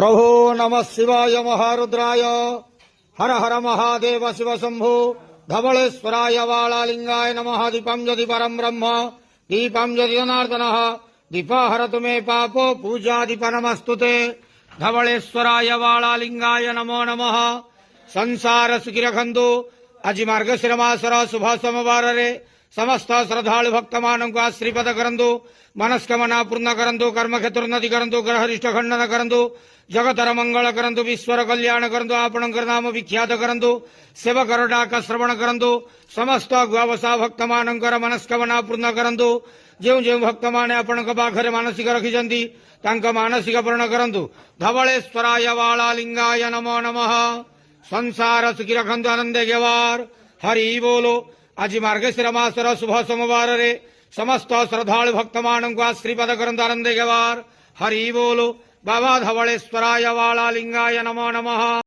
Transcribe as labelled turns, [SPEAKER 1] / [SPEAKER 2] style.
[SPEAKER 1] प्रभो नमः शिवाय महारुद्राय हर हर महादेव शिव शंभो धवलेश्वराय वालालिंगाय नमः। दीपं ज्योति परम ब्रह्म दीपं ज्योति जनार्दनः दीपहरतु मे पापो पूजादीप नमस्तुते। धवलेश्वराय वालालिंगाय नमो नमः। संसार सुखी रखंतु। आज मार्गशीर मासर शुभ सोमवार समस्त श्रद्धालु भक्त मानू आश्रीपद करंतु। मनस्कामना पूर्ण करंतु। कर्म क्षेत्रोन्नति करंतु। ग्रहरिष्ट खंडन करंतु। जगतर मंगल करंतु। विश्वर कल्याण करंतु। आपणकर नाम विख्यात करंतु। सेवकर डाक श्रवण करंतु। समस्त गुआवसा भक्त मानकर मनस्कामना पूर्ण करंतु। जो जो भक्त माने आपणक पाखरे मानसिक रखिछंती तांका मानसिक पूर्ण करंतु। धवलेश्वराय वालालिंगाय नमो नमः। संसार सुखी रखंतु। आनंदे गेवार हरि बोलो। आज मार्गशीर मासर शुभ सोमवार समस्त श्रद्धालु भक्त मानू आश्रीपद करंतु। आनंदे गेवार हरि बोलो। बाबा धवलेश्वराय वालालिंगाय नमो नमः।